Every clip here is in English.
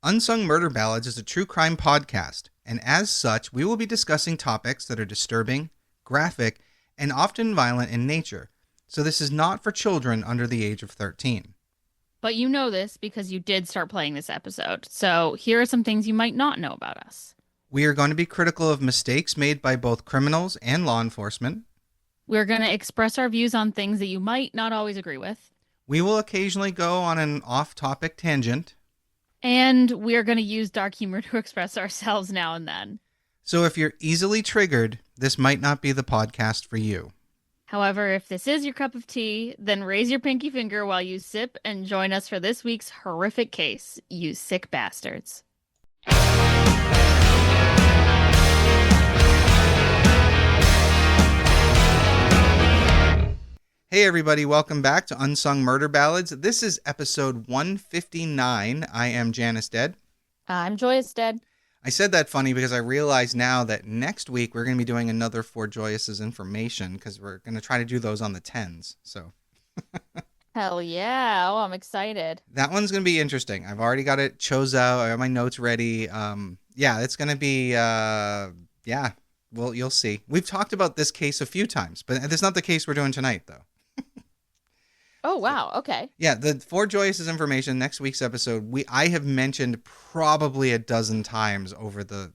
Unsung Murder Ballads is a true crime podcast, and as such, we will be discussing topics that are disturbing, graphic, and often violent in nature. So this is not for children under the age of 13. But you know this because you did start playing this episode. So here are some things you might not know about us. We are going to be critical of mistakes made by both criminals and law enforcement. We're going to express our views on things that you might not always agree with. We will occasionally go on an off-topic tangent. And we're going to use dark humor to express ourselves now and then. So if you're easily triggered, this might not be the podcast for you. However, if this is your cup of tea, then raise your pinky finger while you sip and join us for this week's horrific case, you sick bastards. Hey everybody, welcome back to Unsung Murder Ballads. This is episode 159. I am Janus Dead. I'm Joyous Dead. I said that funny because I realize now that next week we're going to be doing another For Joyous's information because we're going to try to do those on the 10s. So Hell yeah. Oh, I'm excited. that one's going to be interesting. I've already got it chose out. I have my notes ready. Yeah, it's going to be, yeah, well, you'll see. We've talked about this case a few times, but that's not the case we're doing tonight, though. Oh, wow. Okay. Yeah, the For Joyous's information, next week's episode, I have mentioned probably a dozen times over the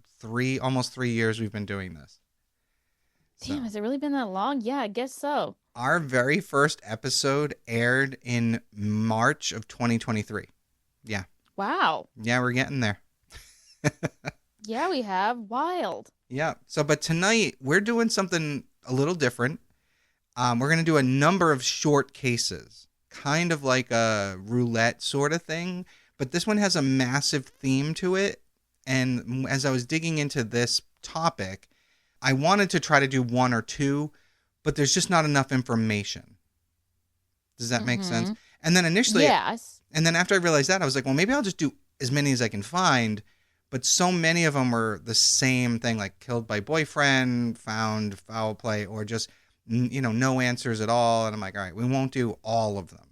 almost 3 years we've been doing this. Damn, So, has it really been that long? Yeah, I guess so. our very first episode aired in March of 2023. Yeah. Wow. Yeah, we're getting there. Yeah, we have. Wild. Yeah. So, but tonight we're doing something a little different. We're going to do a number of short cases, kind of like a roulette sort of thing. But this one has a massive theme to it. And as I was digging into this topic, I wanted to try to do one or two, but there's just not enough information. Does that make sense? And then initially, Yes. and then after I realized that, I was like, well, maybe I'll just do as many as I can find. But so many of them were the same thing, like killed by boyfriend, found foul play, or just, no answers at all. And I'm like, all right, we won't do all of them.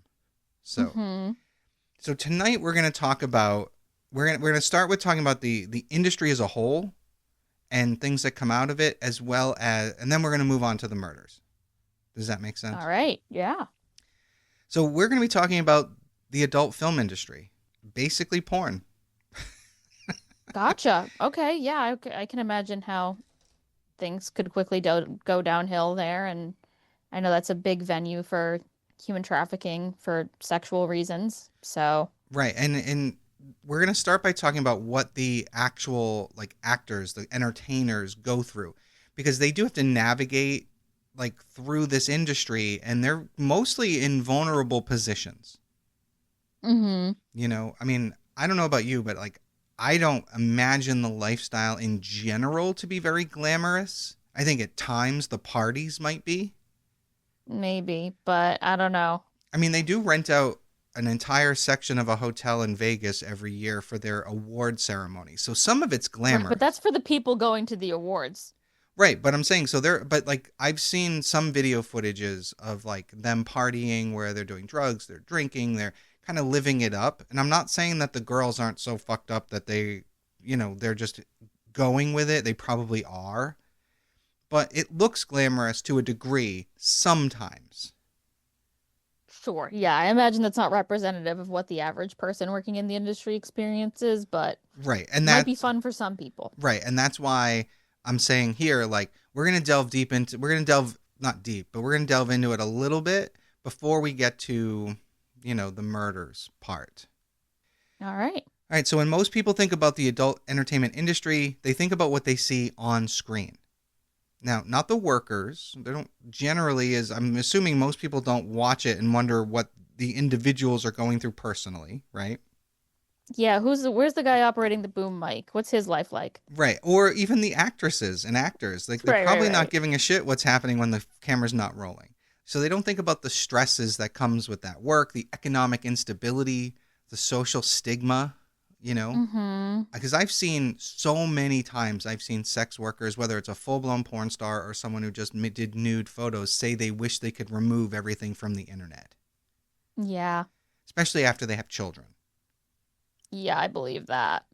So tonight we're going to talk about, we're going to start with talking about the industry as a whole and things that come out of it, as well as, and then we're going to move on to the murders. Does that make sense? All right. Yeah. So we're going to be talking about the adult film industry, basically porn. Gotcha. Okay. Yeah, I can imagine how things could quickly go downhill there. And I know that's a big venue for human trafficking for sexual reasons. So, Right. And we're going to start by talking about what the actual like actors, the entertainers go through, because they do have to navigate like through this industry, and they're mostly in vulnerable positions. hmm I mean, I don't know about you, but like I don't imagine the lifestyle in general to be very glamorous. I think at times the parties might be. maybe, but I don't know. I mean, they do rent out an entire section of a hotel in Vegas every year for their award ceremony. So some of it's Right, but glamorous. that's for the people going to the awards. Right, but I'm saying but like I've seen some video footages of like them partying where they're doing drugs, they're drinking, they're kind of living it up. And I'm not saying that the girls aren't so fucked up that they're just going with it. They probably are. But it looks glamorous to a degree sometimes. Sure. Yeah, I imagine that's not representative of what the average person working in the industry experiences, but Right. And might be that's fun for some people. right. And that's why I'm saying here, like, we're going to not deep, but we're going to delve into it a little bit before we get to, the murders part. All right. All right. So when most people think about the adult entertainment industry, they think about what they see on screen. Now, not the workers. They don't generally, as I'm assuming most people don't watch it and wonder what the individuals are going through personally, right? Yeah, where's the guy operating the boom mic? What's his life like? Right. Or even the actresses and actors. Like, they're Right, right, probably not right. giving a shit what's happening when the camera's not rolling. So they don't think about the stresses that comes with that work, the economic instability, the social stigma, Mm-hmm. because I've seen so many times, I've seen sex workers, whether it's a full-blown porn star or someone who just did nude photos, say they wish they could remove everything from the internet, Yeah. especially after they have children. Yeah, I believe that.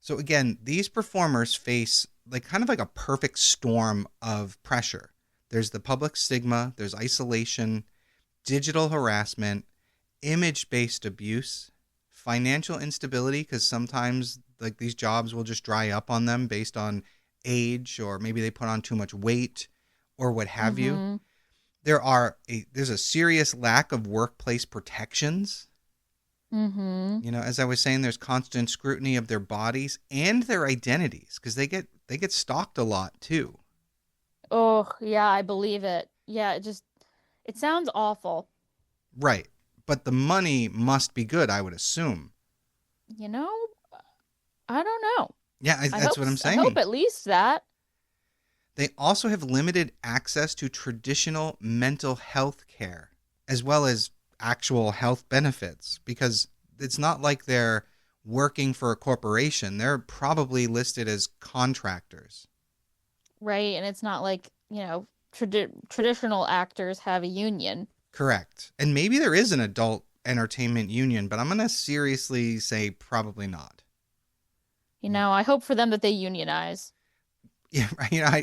So again, these performers face like kind of like a perfect storm of pressure. There's the public stigma, there's isolation, digital harassment, image-based abuse, financial instability because sometimes like these jobs will just dry up on them based on age or maybe they put on too much weight or what have you. Mm-hmm. There's a serious lack of workplace protections. Mm-hmm. You know, as I was saying, there's constant scrutiny of their bodies and their identities because they get stalked a lot too. Oh, yeah, I believe it. Yeah, it sounds awful. Right. But the money must be good, I would assume. You know, I don't know. Yeah, that's what I'm I hope saying. at least that. They also have limited access to traditional mental health care as well as actual health benefits because it's not like they're working for a corporation. They're probably listed as contractors. Right? And it's not like, traditional actors have a union. Correct. And maybe there is an adult entertainment union, but I'm going to seriously say probably not. I hope for them that they unionize. Yeah,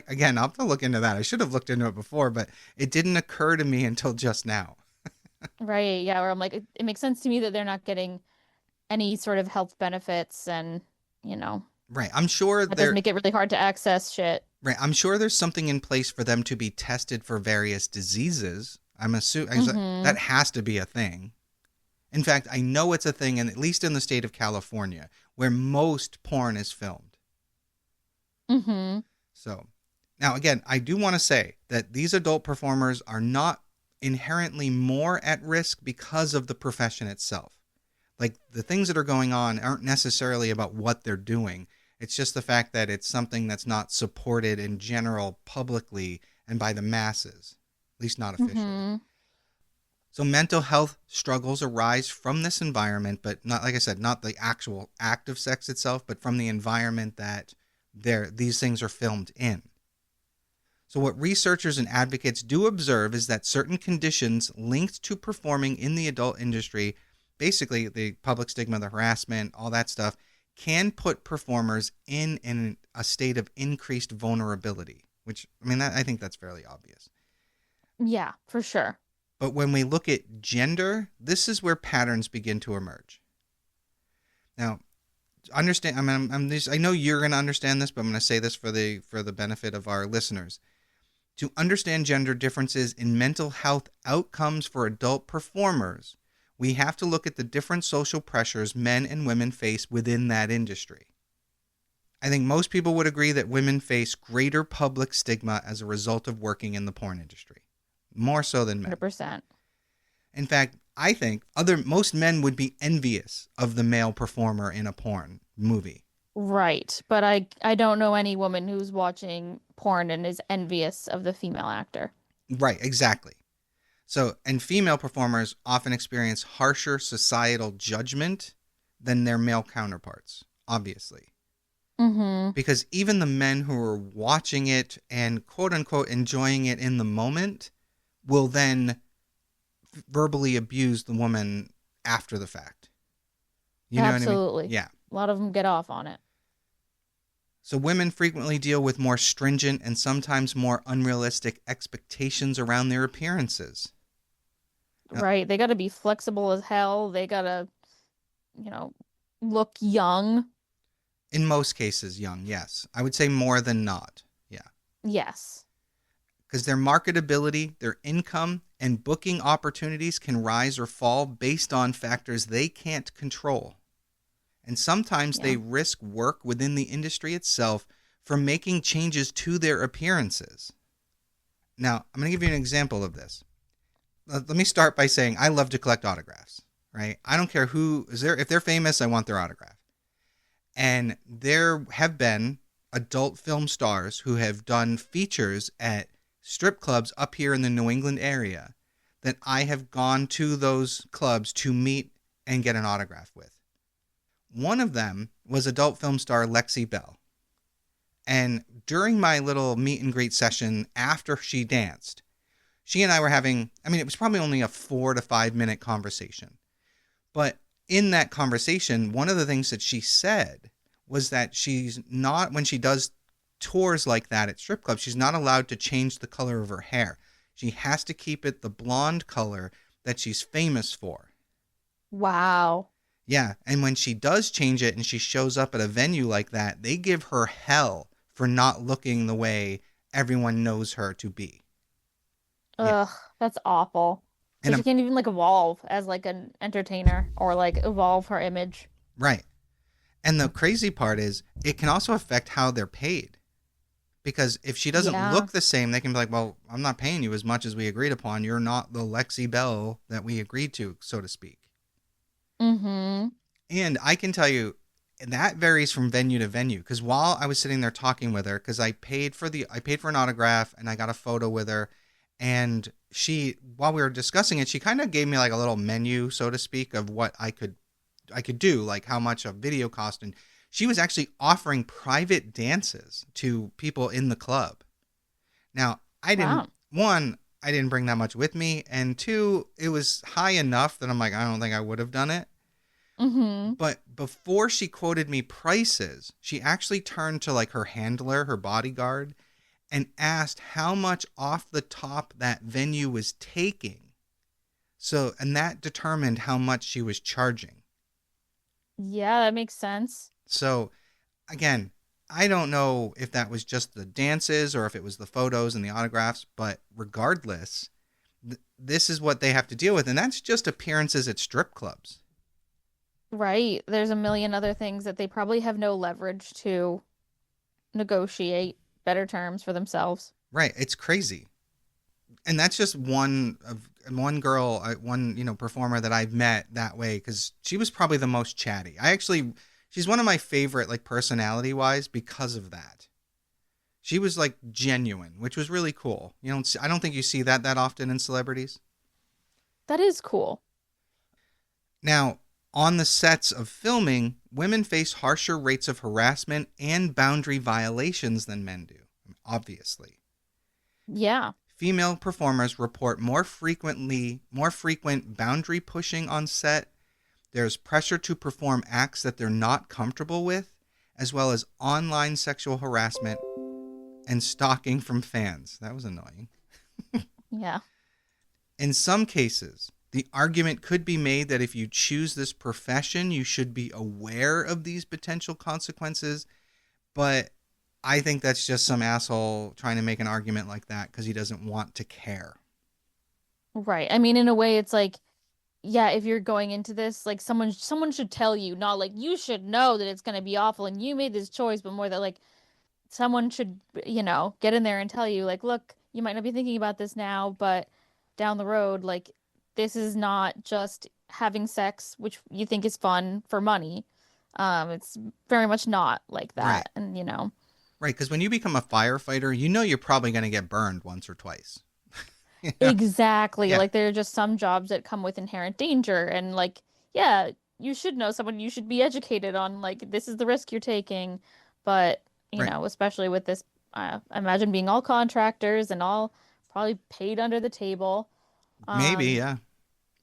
again, I'll have to look into that. I should have looked into it before, but it didn't occur to me until just now. Right? Yeah, where I'm like, it makes sense to me that they're not getting any sort of health benefits and, you know, Right. I'm sure that does there make it really hard to access shit. right. I'm sure there's something in place for them to be tested for various diseases. I'm assuming Mm-hmm. that has to be a thing. In fact, I know it's a thing, and at least in the state of California, where most porn is filmed. Mm-hmm. So, now again, I do want to say that these adult performers are not inherently more at risk because of the profession itself. Like the things that are going on aren't necessarily about what they're doing. It's just the fact that it's something that's not supported in general publicly and by the masses, at least not officially. Mm-hmm. So mental health struggles arise from this environment, but not like I said, not the actual act of sex itself, but from the environment that these things are filmed in. So what researchers and advocates do observe is that certain conditions linked to performing in the adult industry, basically the public stigma, the harassment, all that stuff, can put performers in a state of increased vulnerability, which I think that's fairly obvious. Yeah, for sure. But when we look at gender, this is where patterns begin to emerge. Now, understand. I know you're going to understand this, but I'm going to say this for the benefit of our listeners. To understand gender differences in mental health outcomes for adult performers, we have to look at the different social pressures men and women face within that industry. I think most people would agree that women face greater public stigma as a result of working in the porn industry, more so than men. 100%. In fact, I think most men would be envious of the male performer in a porn movie. Right. But I don't know any woman who's watching porn and is envious of the female actor. Right, exactly. So, and female performers often experience harsher societal judgment than their male counterparts, obviously. Mm-hmm. Because even the men who are watching it and quote unquote enjoying it in the moment will then verbally abuse the woman after the fact. You know what I mean? Absolutely. Yeah. A lot of them get off on it. So women frequently deal with more stringent and sometimes more unrealistic expectations around their appearances. Now, Right. They got to be flexible as hell. They got to, you know, look young. in most cases, young, yes. I would say more than not. Yeah. Yes. Because their marketability, their income, and booking opportunities can rise or fall based on factors they can't control. And sometimes Yeah. they risk work within the industry itself for making changes to their appearances. Now, I'm going to give you an example of this. Let me start by saying I love to collect autographs, right? I don't care who is there. If they're famous, I want their autograph. And there have been adult film stars who have done features at strip clubs up here in the New England area that I have gone to those clubs to meet and get an autograph with. One of them was adult film star Lexi Bell. And during my little meet and greet session after she danced, she and I were having, it was probably only a 4 to 5 minute conversation. But in that conversation, one of the things that she said was that she's not, when she does tours like that at strip clubs, she's not allowed to change the color of her hair. She has to keep it the blonde color that she's famous for. Wow. Yeah, and when she does change it and she shows up at a venue like that, they give her hell for not looking the way everyone knows her to be. Yeah. Ugh, that's awful. So And she can't even like evolve as like an entertainer or like evolve her image. right. And the crazy part is it can also affect how they're paid. Because if she doesn't Yeah. look the same, they can be like, well, I'm not paying you as much as we agreed upon. You're not the Lexi Bell that we agreed to, so to speak. Mm-hmm. And I can tell you that varies from venue to venue. Because while I was sitting there talking with her, because I paid for an autograph and I got a photo with her, and she, while we were discussing it, she kind of gave me like a little menu, so to speak, of what I could do, like how much a video cost, and she was actually offering private dances to people in the club. Now, Wow. I didn't bring that much with me, and two, it was high enough that I'm like, I don't think I would have done it. Mm-hmm. But before she quoted me prices, she actually turned to like her handler, her bodyguard, and asked how much off the top that venue was taking. So, and that determined how much she was charging. Yeah, that makes sense. So, again, I don't know if that was just the dances or if it was the photos and the autographs, but regardless, this is what they have to deal with. And that's just appearances at strip clubs. Right. There's a million other things that they probably have no leverage to negotiate better terms for themselves. Right. It's crazy. And that's just one girl, one, performer that I've met that way because she was probably the most chatty. She's one of my favorite, like, personality wise because of that. She was like genuine, which was really cool. I don't think you see that often in celebrities. That is cool. Now, on the sets of filming, women face harsher rates of harassment and boundary violations than men do, obviously. Yeah. Female performers report more frequent boundary pushing on set. There's pressure to perform acts that they're not comfortable with, as well as online sexual harassment and stalking from fans. That was annoying. Yeah. In some cases, the argument could be made that if you choose this profession, you should be aware of these potential consequences. But I think that's just some asshole trying to make an argument like that because he doesn't want to care. Right. I mean, in a way, it's like, yeah, if you're going into this, like someone should tell you, not like you should know that it's gonna be awful and you made this choice, but more that like someone should, get in there and tell you, like, look, you might not be thinking about this now, but down the road, like, this is not just having sex, which you think is fun for money. It's very much not like Right. that. And, Right. Because when you become a firefighter, you're probably going to get burned once or twice. Yeah. exactly. Yeah. Like, there are just some jobs that come with inherent danger. And, like, yeah, you should know someone, you should be educated on, like, this is the risk you're taking. But, Right. especially with this, imagine being all contractors and all probably paid under the table. Maybe. Um, Yeah.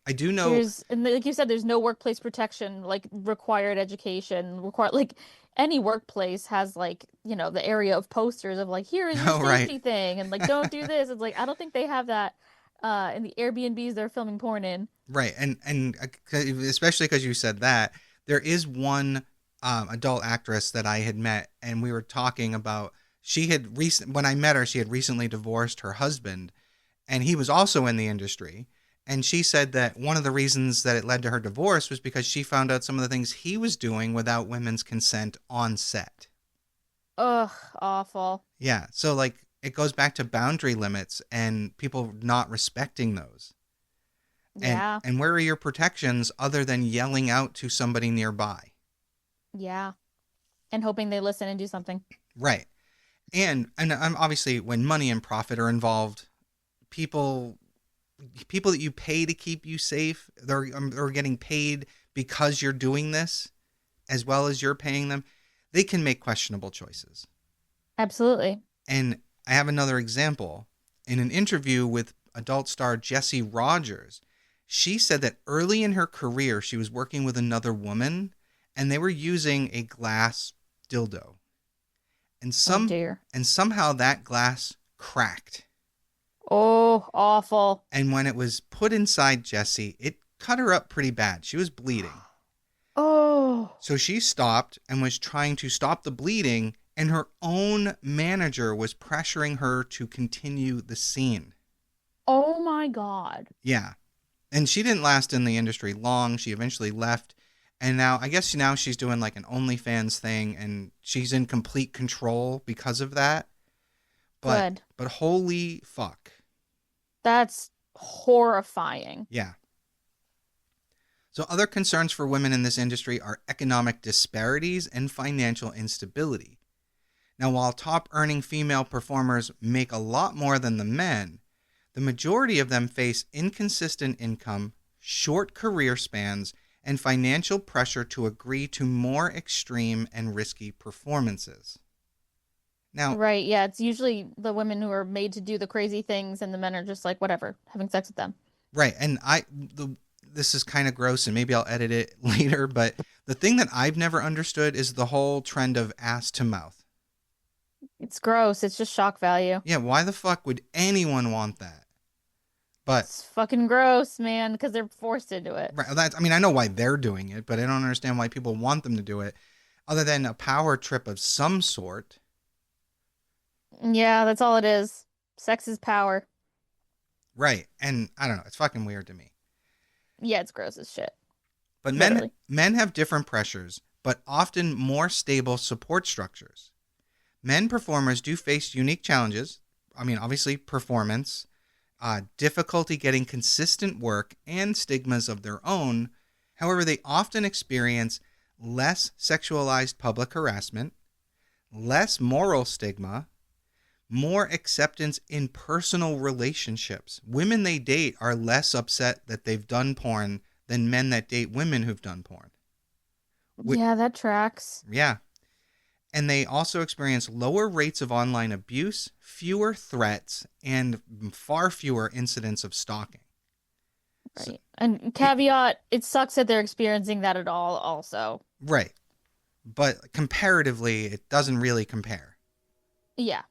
I do know. and like you said, there's no workplace protection, like required education, like any workplace has like, the area of posters of like, here is your Oh, right. safety thing and like, don't do this. It's like, I don't think they have that in the Airbnbs they're filming porn in. Right. And especially because you said that, there is one adult actress that I had met, and we were talking about. When I met her, she had recently divorced her husband, and he was also in the industry. And she said that one of the reasons that it led to her divorce was because she found out some of the things he was doing without women's consent on set. Ugh, awful. Yeah. So, like, it goes back to boundary limits and people not respecting those. Yeah, And where are your protections other than yelling out to somebody nearby? yeah. And hoping they listen and do something. Right. And I'm obviously when money and profit are involved, people that you pay to keep you safe, they're getting paid because you're doing this as well as you're paying them. They can make questionable choices. Absolutely. And I have another example. In an interview with adult star Jesse Rogers, She said that early in her career, she was working with another woman and they were using a glass dildo. And Oh some dear. and somehow that glass cracked. Oh, awful. And when it was put inside Jessie, it cut her up pretty bad. She was bleeding. Oh. So she stopped and was trying to stop the bleeding, and her own manager was pressuring her to continue the scene. Oh my God. Yeah. And she didn't last in the industry long. She eventually left. And now, I guess now she's doing like an OnlyFans thing and she's in complete control because of that. But, Good. but holy fuck. That's horrifying. Yeah. So, other concerns for women in this industry are economic disparities and financial instability. Now, while top earning female performers make a lot more than the men, the majority of them face inconsistent income, short career spans, and financial pressure to agree to more extreme and risky performances. Now, Right. Yeah. It's usually the women who are made to do the crazy things, and the men are just like, whatever, having sex with them. right, and this is kind of gross, and maybe I'll edit it later, but the thing that I've never understood is the whole trend of ass to mouth. It's gross. It's just shock value. Yeah, why the fuck would anyone want that? But It's fucking gross, man, because they're forced into it. right, I mean, I know why they're doing it, but I don't understand why people want them to do it, other than a power trip of some sort. Yeah, that's all it is. Sex is power. Right, and I don't know, it's fucking weird to me. Yeah, it's gross as shit. But Literally. men have different pressures, but often more stable support structures. Men performers do face unique challenges. I mean, obviously, performance, difficulty getting consistent work, and stigmas of their own. However, they often experience less sexualized public harassment, less moral stigma, more acceptance in personal relationships. Women they date are less upset that they've done porn than men that date women who've done porn. Yeah, that tracks. Yeah. And they also experience lower rates of online abuse, fewer threats, and far fewer incidents of stalking. So, Right. And caveat, it sucks that they're experiencing that at all, also. right. But comparatively, it doesn't really compare. Yeah.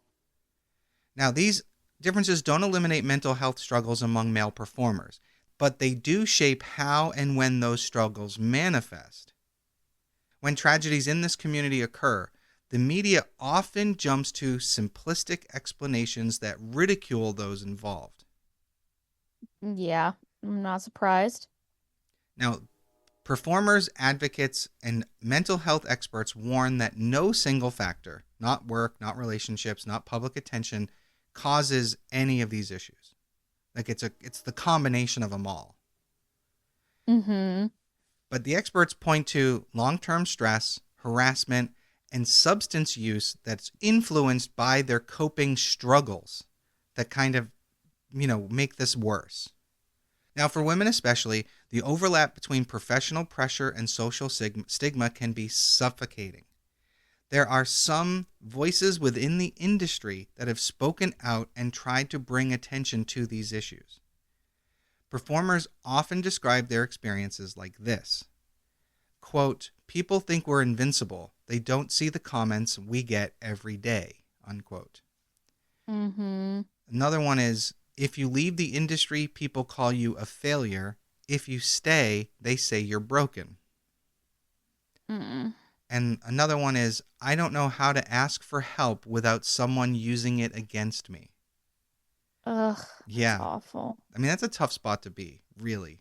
Now, these differences don't eliminate mental health struggles among male performers, but they do shape how and when those struggles manifest. When tragedies in this community occur, the media often jumps to simplistic explanations that ridicule those involved. Yeah. I'm not surprised. Now, performers, advocates, and mental health experts warn that no single factor, not work, not relationships, not public attention, causes any of these issues. Like it's the combination of them all. Mm-hmm. But the experts point to long-term stress, harassment, and substance use that's influenced by their coping struggles that kind of, make this worse. Now, for women especially, the overlap between professional pressure and social stigma can be suffocating. There are some voices within the industry that have spoken out and tried to bring attention to these issues. Performers often describe their experiences like this. Quote, people think we're invincible. They don't see the comments we get every day. Unquote. Mm-hmm. Another one is, if you leave the industry, people call you a failure. If you stay, they say you're broken. Mm-mm. And another one is, I don't know how to ask for help without someone using it against me. Ugh. Yeah. That's awful. I mean, that's a tough spot to be, really.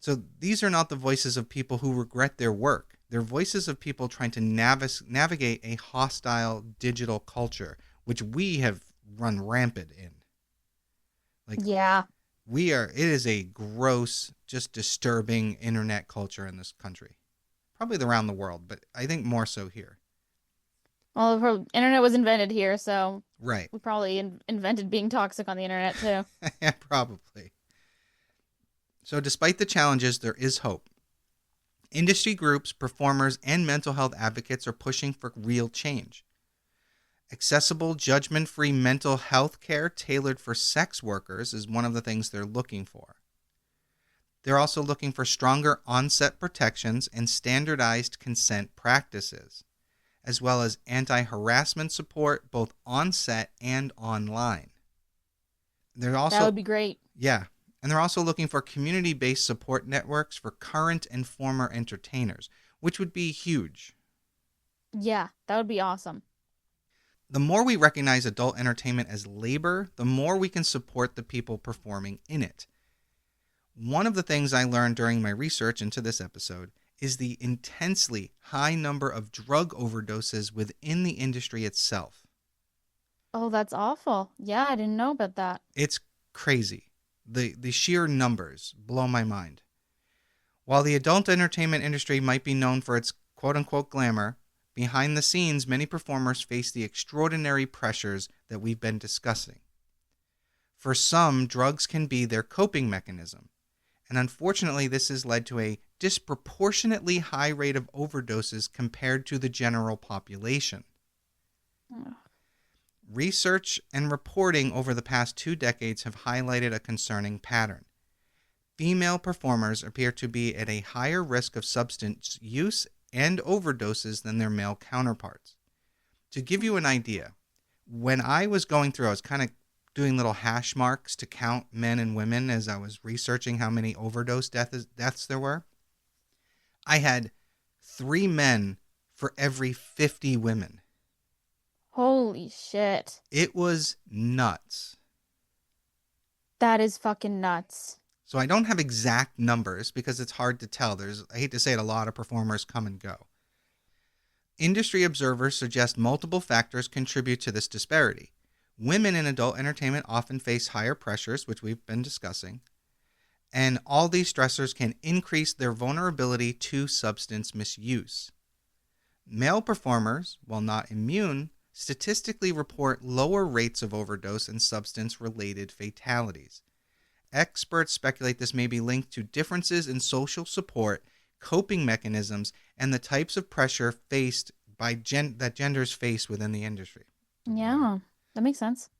So these are not the voices of people who regret their work. They're voices of people trying to navigate a hostile digital culture, which we have run rampant in. Like, Yeah. it is a gross, just disturbing internet culture in this country. Probably around the world, but I think more so here. Well, the internet was invented here, so Right. we probably invented being toxic on the internet too. Yeah, probably. So despite the challenges, there is hope. Industry groups, performers, and mental health advocates are pushing for real change. Accessible, judgment-free mental health care tailored for sex workers is one of the things they're looking for. They're also looking for stronger onset protections and standardized consent practices, as well as anti-harassment support both on set and online. They're That also, would be great. yeah, and they're also looking for community-based support networks for current and former entertainers, which would be huge. Yeah, that would be awesome. The more we recognize adult entertainment as labor, the more we can support the people performing in it. One of the things I learned during my research into this episode is the intensely high number of drug overdoses within the industry itself. Oh, that's awful. Yeah, I didn't know about that. It's crazy. The sheer numbers blow my mind. While the adult entertainment industry might be known for its quote unquote glamour, behind the scenes, many performers face the extraordinary pressures that we've been discussing. For some, drugs can be their coping mechanism, and unfortunately, this has led to a disproportionately high rate of overdoses compared to the general population. Ugh. Research and reporting over the past 2 decades have highlighted a concerning pattern. Female performers appear to be at a higher risk of substance use and overdoses than their male counterparts. To give you an idea, when I was going through, I was kind of doing little hash marks to count men and women as I was researching how many overdose deaths there were. I had 3 men for every 50 women. Holy shit. It was nuts. That is fucking nuts. So I don't have exact numbers because it's hard to tell. I hate to say it, a lot of performers come and go. Industry observers suggest multiple factors contribute to this disparity. Women in adult entertainment often face higher pressures, which we've been discussing, and all these stressors can increase their vulnerability to substance misuse. Male performers, while not immune, statistically report lower rates of overdose and substance-related fatalities. Experts speculate this may be linked to differences in social support, coping mechanisms, and the types of pressure faced by that genders face within the industry. Yeah, that makes sense.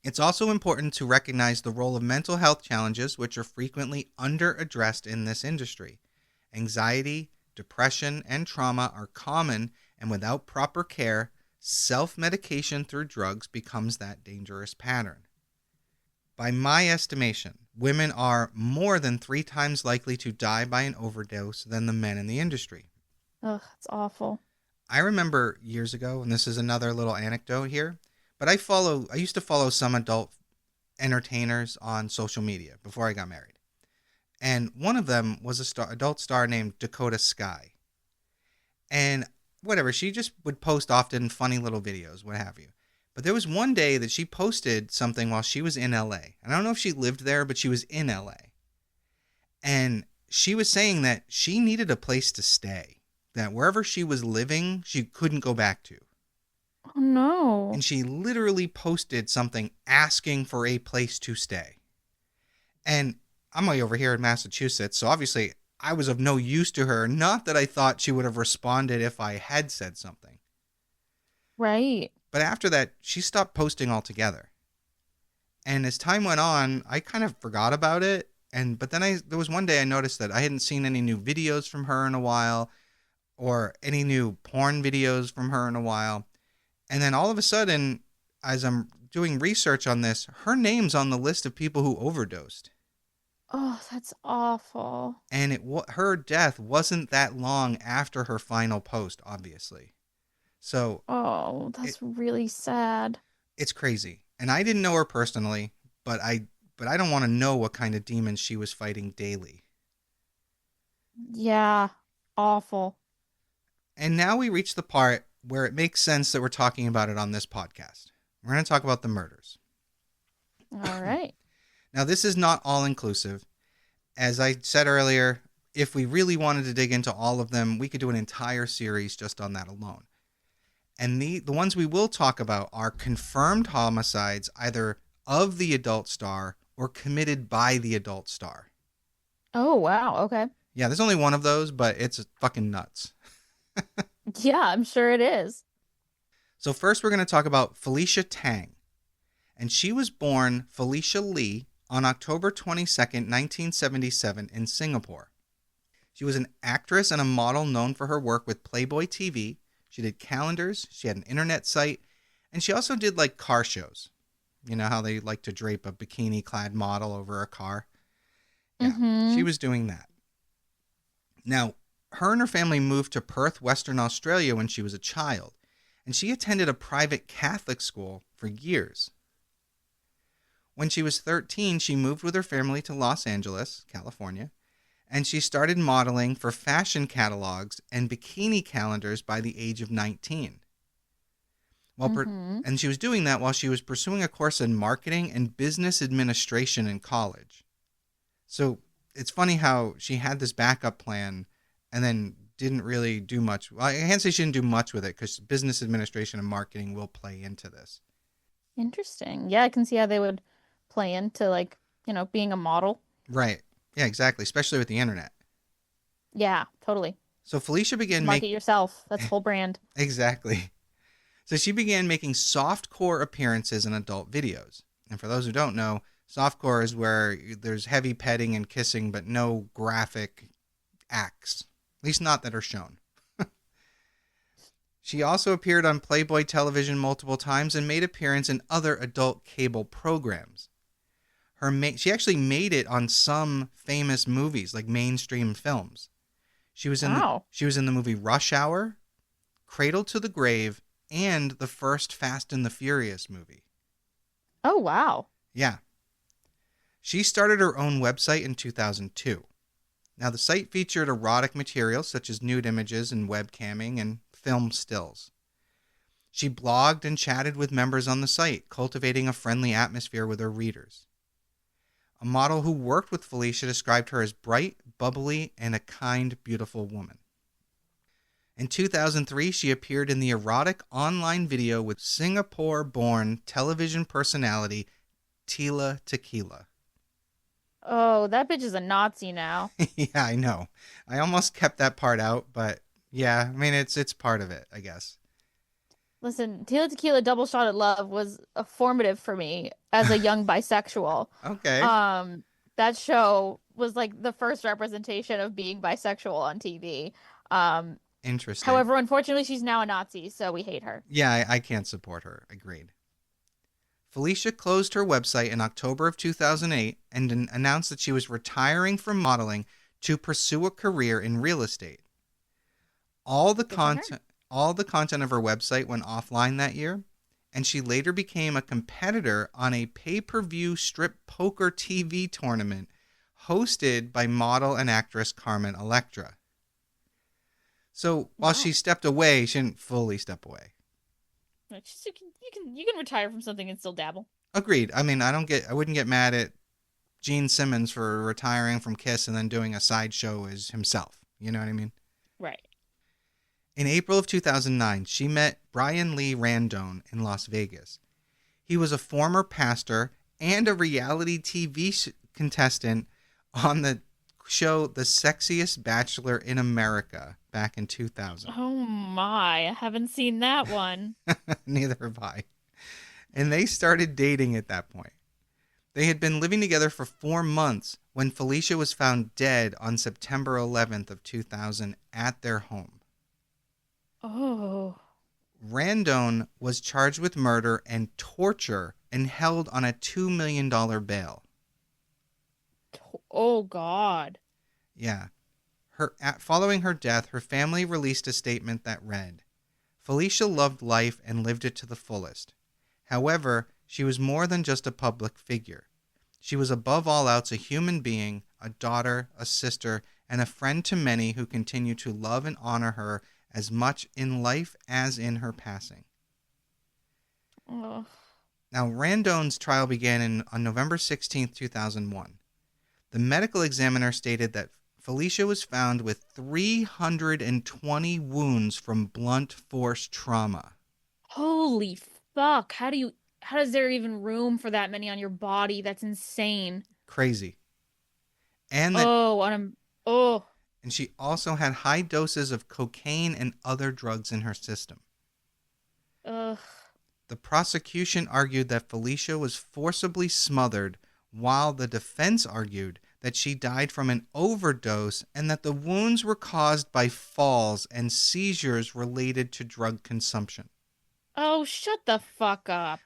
It's also important to recognize the role of mental health challenges, which are frequently under-addressed in this industry. Anxiety, depression, and trauma are common, and without proper care, self-medication through drugs becomes that dangerous pattern. By my estimation, women are more than 3 times likely to die by an overdose than the men in the industry. Ugh, it's awful. I remember years ago, and this is another little anecdote here, but I used to follow some adult entertainers on social media before I got married. And one of them was adult star named Dakota Sky. And whatever, she just would post often funny little videos, what have you. But there was one day that she posted something while she was in LA. And I don't know if she lived there, but she was in LA. And she was saying that she needed a place to stay. That wherever she was living, she couldn't go back to. Oh no. And she literally posted something asking for a place to stay. And I'm way over here in Massachusetts, so obviously I was of no use to her. Not that I thought she would have responded if I had said something. Right. But after that, she stopped posting altogether. And as time went on, I kind of forgot about it. But then there was one day I noticed that I hadn't seen any new videos from her in a while, or any new porn videos from her in a while. And then all of a sudden, as I'm doing research on this, her name's on the list of people who overdosed. Oh, that's awful. And her death wasn't that long after her final post, obviously. So Oh, that's really sad. it's crazy. And I didn't know her personally, but I don't want to know what kind of demons she was fighting daily. Yeah, awful. And now we reach the part where it makes sense that we're talking about it on this podcast. We're going to talk about the murders. All right. Now, this is not all-inclusive. As I said earlier, if we really wanted to dig into all of them, we could do an entire series just on that alone. And the ones we will talk about are confirmed homicides, either of the adult star or committed by the adult star. Oh, wow. Okay. Yeah, there's only one of those, but it's fucking nuts. Yeah, I'm sure it is. So first we're going to talk about Felicia Tang. And she was born Felicia Lee on October 22nd, 1977, in Singapore. She was an actress and a model known for her work with Playboy TV. She did calendars, she had an internet site, and she also did like car shows. You know how they like to drape a bikini clad model over a car? Yeah, she Mm-hmm. was doing that. Now, her and her family moved to Perth, Western Australia when she was a child, and she attended a private Catholic school for years. When she was 13, she moved with her family to Los Angeles, California, and she started modeling for fashion catalogs and bikini calendars by the age of 19. While per- Mm-hmm. and she was doing that while she was pursuing a course in marketing and business administration in college. So it's funny how she had this backup plan and then didn't really do much. Well, I can't say she didn't do much with it because business administration and marketing will play into this. Interesting. Yeah, I can see how they would play into like, being a model. Right. Yeah, exactly. Especially with the internet. Yeah, totally. So Felicia began Market making. yourself. That's whole brand. Exactly. So she began making softcore appearances in adult videos. And for those who don't know, softcore is where there's heavy petting and kissing, but no graphic acts, at least not that are shown. She also appeared on Playboy television multiple times and made appearance in other adult cable programs. She actually made it on some famous movies, like mainstream films. Wow. She was in the movie Rush Hour, Cradle to the Grave, and the first Fast and the Furious movie. Oh, wow. Yeah. She started her own website in 2002. Now, the site featured erotic material such as nude images and webcamming and film stills. She blogged and chatted with members on the site, cultivating a friendly atmosphere with her readers. A model who worked with Felicia described her as bright, bubbly, and a kind, beautiful woman. In 2003, she appeared in the erotic online video with Singapore-born television personality Tila Tequila. Oh, that bitch is a Nazi now. Yeah, I know. I almost kept that part out, but yeah, I mean it's part of it, I guess. Listen, Tila Tequila Double Shot at Love was formative for me as a young bisexual. Okay, Um, that show was like the first representation of being bisexual on TV. Um, interesting. However, unfortunately, she's now a Nazi, so we hate her. Yeah, I can't support her. Agreed. Felicia closed her website in October of 2008 and announced that she was retiring from modeling to pursue a career in real estate. All the Good for her. content all the content of her website went offline that year, and she later became a competitor on a pay-per-view strip poker TV tournament hosted by model and actress Carmen Electra. So, while Wow. she stepped away, she didn't fully step away. Like, you can retire from something and still dabble. Agreed. I mean, I wouldn't get mad at Gene Simmons for retiring from Kiss and then doing a sideshow as himself. You know what I mean? Right. In April of 2009, she met Brian Lee Randone in Las Vegas. He was a former pastor and a reality TV contestant on the show The Sexiest Bachelor in America back in 2000. Oh my, I haven't seen that one. Neither have I. And they started dating at that point. They had been living together for 4 months when Felicia was found dead on September 11th of 2000 at their home. Oh. Randone was charged with murder and torture and held on a $2 million bail. Oh God. Yeah. Following her death, her family released a statement that read, Felicia loved life and lived it to the fullest. However, she was more than just a public figure. She was above all else a human being, a daughter, a sister, and a friend to many who continue to love and honor her as much in life as in her passing. Oh. Now, Randone's trial began on November 16th, 2001. The medical examiner stated that Felicia was found with 320 wounds from blunt force trauma. Holy fuck. How does there even room for that many on your body? That's insane. Crazy. And that Oh, oh. and she also had high doses of cocaine and other drugs in her system. Ugh. The prosecution argued that Felicia was forcibly smothered while the defense argued that she died from an overdose and that the wounds were caused by falls and seizures related to drug consumption. Oh, shut the fuck up.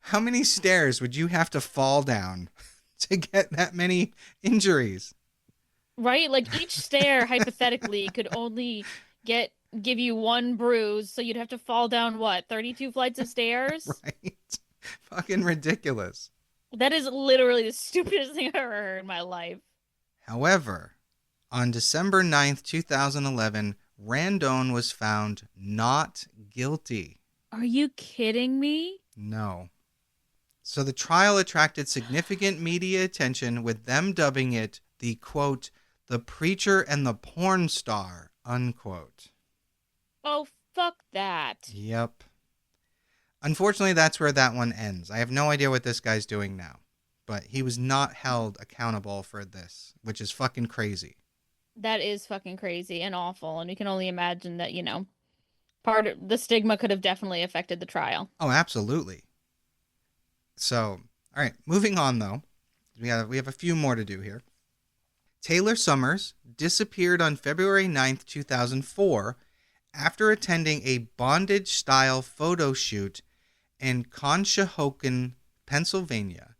How many stairs would you have to fall down to get that many injuries? Right? Like each stair hypothetically could only get give you one bruise, so you'd have to fall down what, 32 flights of stairs? Right? Fucking ridiculous. That is literally the stupidest thing I've ever heard in my life. However, on December 9th, 2011, Randone was found not guilty. Are you kidding me? No. So the trial attracted significant media attention, with them dubbing it the, quote, the preacher and the porn star, unquote. Oh, fuck that. Yep. Unfortunately, that's where that one ends. I have no idea what this guy's doing now. But he was not held accountable for this, which is fucking crazy. That is fucking crazy and awful, and you can only imagine that, part of the stigma could have definitely affected the trial. Oh, absolutely. So, all right, moving on though. We have a few more to do here. Taylor Summers disappeared on February 9th, 2004 after attending a bondage-style photo shoot in Conshohocken, Pennsylvania,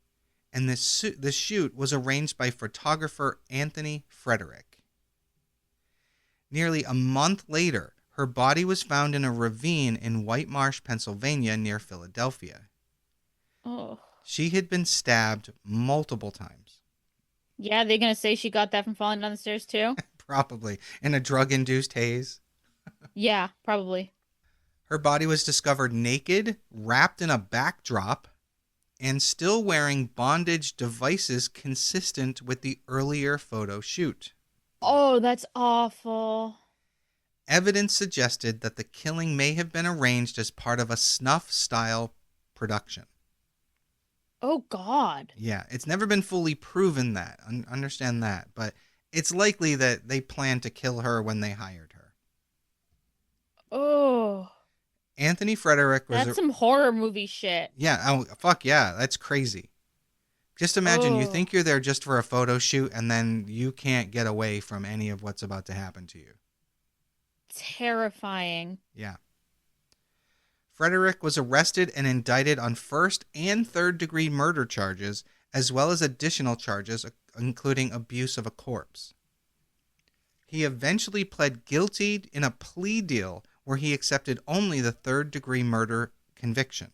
and the shoot was arranged by photographer Anthony Frederick. Nearly a month later, her body was found in a ravine in White Marsh, Pennsylvania, near Philadelphia. Oh. She had been stabbed multiple times. Yeah, they're gonna say she got that from falling down the stairs too? Probably. In a drug-induced haze. Yeah, probably. Her body was discovered naked, wrapped in a backdrop, and still wearing bondage devices consistent with the earlier photo shoot. Oh, that's awful. Evidence suggested that the killing may have been arranged as part of a snuff-style production. Oh, God. Yeah, it's never been fully proven that. Understand that. But it's likely that they planned to kill her when they hired her. Oh. Anthony Frederick was... That's some horror movie shit. Yeah, oh, fuck yeah, that's crazy. Just imagine you think you're there just for a photo shoot and then you can't get away from any of what's about to happen to you. Terrifying. Yeah. Frederick was arrested and indicted on first and third degree murder charges, as well as additional charges, including abuse of a corpse. He eventually pled guilty in a plea deal where he accepted only the third degree murder conviction.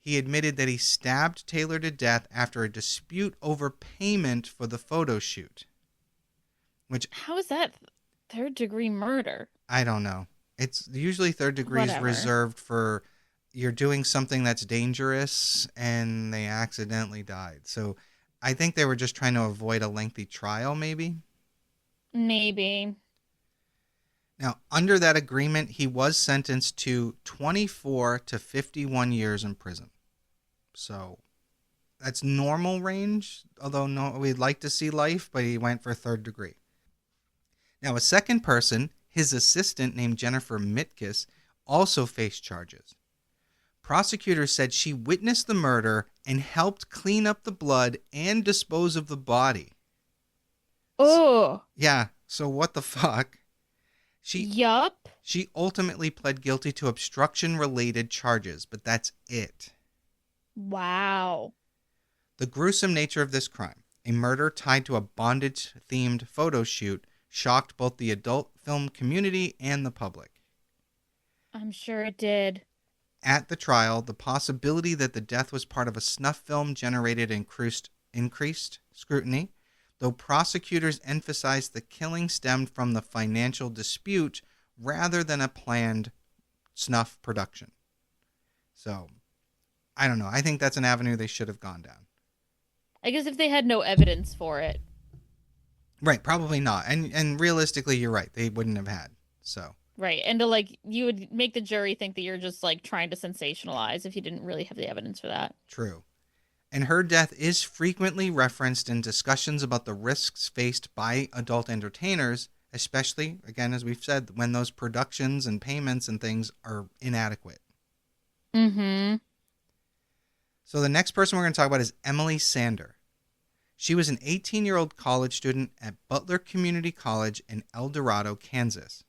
He admitted that he stabbed Taylor to death after a dispute over payment for the photo shoot. Which, how is that third degree murder? I don't know. It's usually third degree is reserved for you're doing something that's dangerous and they accidentally died. So I think they were just trying to avoid a lengthy trial, maybe. Maybe. Now, under that agreement, he was sentenced to 24 to 51 years in prison. So that's normal range, although no, we'd like to see life, but he went for third degree. Now, a second person, his assistant named Jennifer Mitkus, also faced charges. Prosecutors said she witnessed the murder and helped clean up the blood and dispose of the body. Oh. Yeah, so what the fuck? Yup. She ultimately pled guilty to obstruction-related charges, but that's it. Wow. The gruesome nature of this crime, a murder tied to a bondage-themed photo shoot, shocked both the adult film community and the public. I'm sure it did. At the trial, the possibility that the death was part of a snuff film generated increased scrutiny, though prosecutors emphasized the killing stemmed from the financial dispute rather than a planned snuff production. So, I don't know. I think that's an avenue they should have gone down. I guess if they had no evidence for it. Right, probably not. And realistically, you're right. They wouldn't have had. So. Right. And you would make the jury think that you're just trying to sensationalize if you didn't really have the evidence for that. True. And her death is frequently referenced in discussions about the risks faced by adult entertainers, especially, again, as we've said, when those productions and payments and things are inadequate. Mm-hmm. So the next person we're going to talk about is Emily Sander. She was an 18-year-old college student at Butler Community College in El Dorado, Kansas.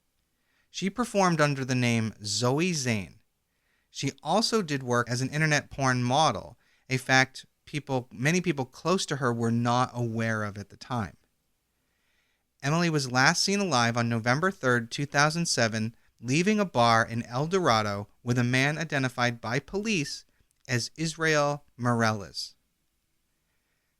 She performed under the name Zoe Zane. She also did work as an internet porn model, a fact many people close to her were not aware of at the time. Emily was last seen alive on November 3rd, 2007, leaving a bar in El Dorado with a man identified by police as Israel Morales.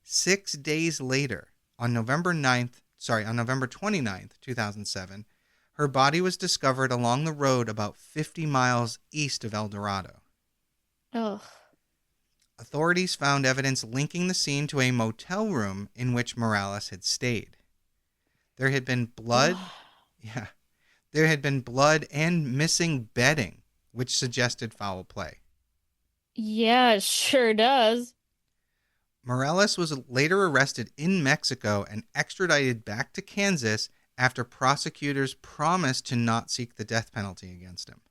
6 days later, on November 29th, 2007, her body was discovered along the road about 50 miles east of El Dorado. Ugh. Authorities found evidence linking the scene to a motel room in which Morales had stayed. There had been blood. Ugh. Yeah. There had been blood and missing bedding, which suggested foul play. Yeah, it sure does. Morales was later arrested in Mexico and extradited back to Kansas after prosecutors promised to not seek the death penalty against him.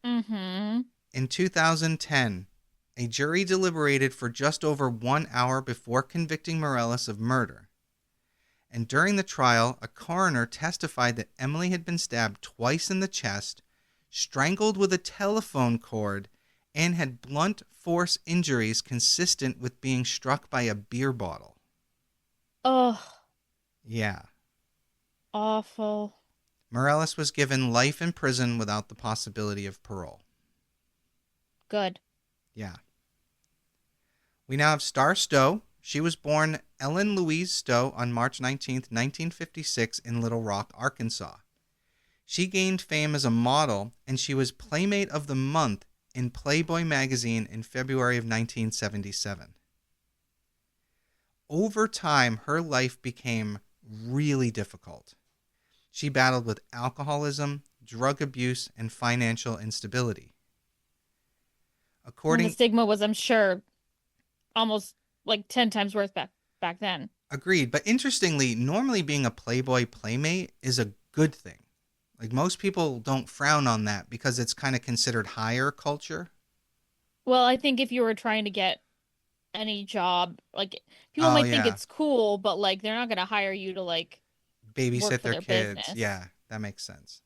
Mm-hmm. In 2010, a jury deliberated for just over 1 hour before convicting Morales of murder. And during the trial, a coroner testified that Emily had been stabbed twice in the chest, strangled with a telephone cord, and had blunt force injuries consistent with being struck by a beer bottle. Ugh. Yeah. Awful. Morales was given life in prison without the possibility of parole. Good. Yeah. We now have Star Stowe. She was born Ellen Louise Stowe on March 19th, 1956 in Little Rock, Arkansas. She gained fame as a model, and she was Playmate of the Month in Playboy magazine in February of 1977. Over time, her life became really difficult. She battled with alcoholism, drug abuse, and financial instability. And the stigma was, I'm sure, almost like 10 times worse back then. Agreed, but interestingly, normally being a Playboy playmate is a good thing. Like most people don't frown on that because it's kind of considered higher culture. Well, I think if you were trying to get any job, like people Oh might think yeah, it's cool, but like they're not going to hire you to like work babysit for their their kids. business. Yeah, that makes sense.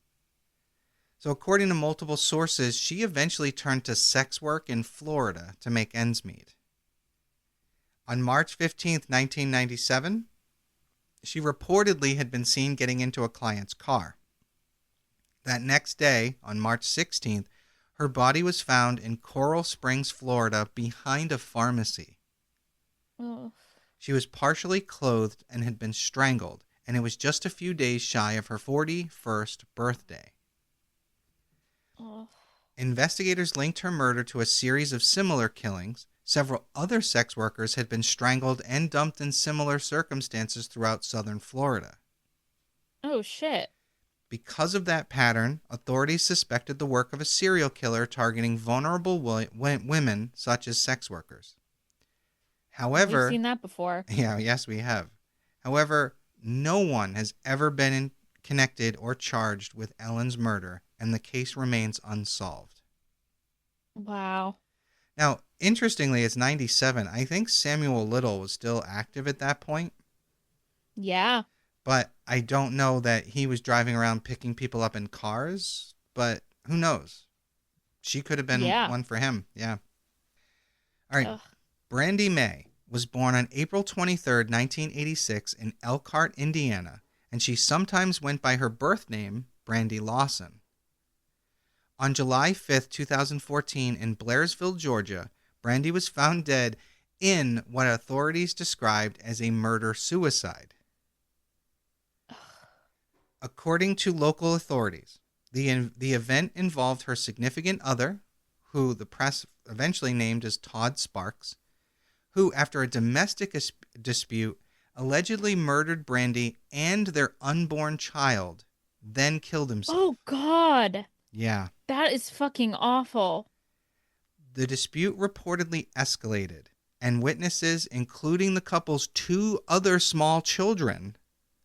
So according to multiple sources, she eventually turned to sex work in Florida to make ends meet. On March 15th, 1997, she reportedly had been seen getting into a client's car. That next day, on March 16th, her body was found in Coral Springs, Florida, behind a pharmacy. Ugh. She was partially clothed and had been strangled, and it was just a few days shy of her 41st birthday. Ugh. Investigators linked her murder to a series of similar killings. Several other sex workers had been strangled and dumped in similar circumstances throughout southern Florida. Oh shit. Because of that pattern, authorities suspected the work of a serial killer targeting vulnerable women such as sex workers. We've However, seen that before. yes, we have. However, no one has ever been connected or charged with Ellen's murder, and the case remains unsolved. Wow. Now, interestingly, it's 97. I think Samuel Little was still active at that point, Yeah. but I don't know that he was driving around picking people up in cars, but who knows? She could have been Yeah. one for him. Yeah. All right. Ugh. Brandy May was born on April 23rd, 1986 in Elkhart, Indiana, and she sometimes went by her birth name, Brandy Lawson. On July 5th, 2014, in Blairsville, Georgia, Brandy was found dead in what authorities described as a murder-suicide. According to local authorities, the event involved her significant other, who the press eventually named as Todd Sparks, who, after a domestic dispute, allegedly murdered Brandy and their unborn child, then killed himself. Oh God. Yeah. That is fucking awful. The dispute reportedly escalated, and witnesses, including the couple's two other small children,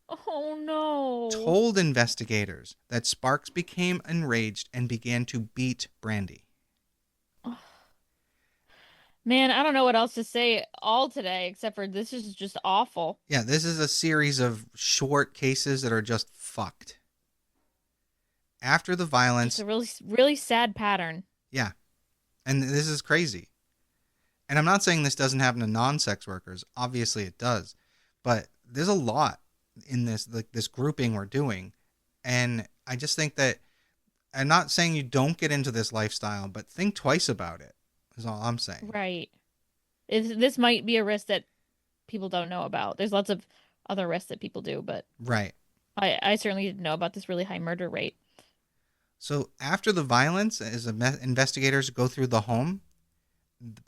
Oh no. told investigators that Sparks became enraged and began to beat Brandy. Man, I don't know what else to say all today except for this is just awful. Yeah, this is a series of short cases that are just fucked. After the Just violence, a really, really sad pattern. yeah, and this is crazy. And I'm not saying this doesn't happen to non-sex workers. Obviously it does. But there's a lot in this, like this grouping we're doing. And I just think that I'm not saying you don't get into this lifestyle, but think twice about it. Is all I'm saying. Right. This might be a risk that people don't know about. There's lots of other risks that people do, but Right. I certainly didn't know about this really high murder rate. So after the violence, as investigators go through the home,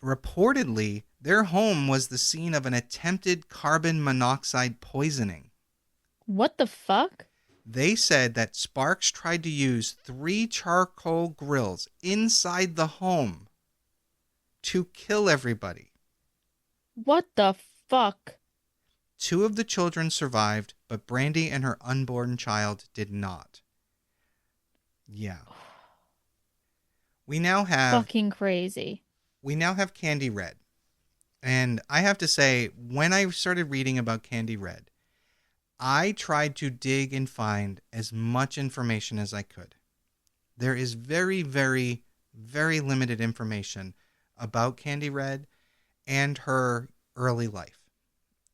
reportedly their home was the scene of an attempted carbon monoxide poisoning. What the fuck? They said that Sparks tried to use 3 charcoal grills inside the home to kill everybody. What the fuck? 2 of the children survived, but Brandy and her unborn child did not. Yeah. We now have Fucking crazy. we now have Candy Red. And I have to say, when I started reading about Candy Red, I tried to dig and find as much information as I could. There is very, very, very limited information about Candy Red and her early life.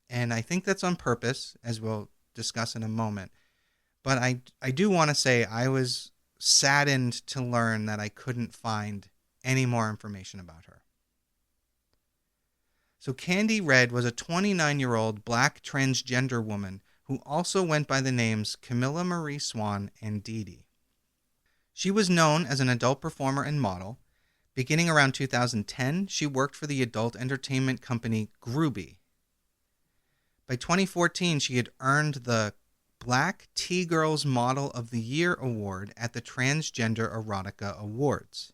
And I think that's on purpose, as we'll discuss in a moment. But I do want to say I was saddened to learn that I couldn't find any more information about her. So Candy Red was a 29-year-old black transgender woman who also went by the names Camilla Marie Swan and Dee Dee. She was known as an adult performer and model. Beginning around 2010, she worked for the adult entertainment company Groovy. By 2014, she had earned the Black T-Girls Model of the Year award at the Transgender Erotica Awards.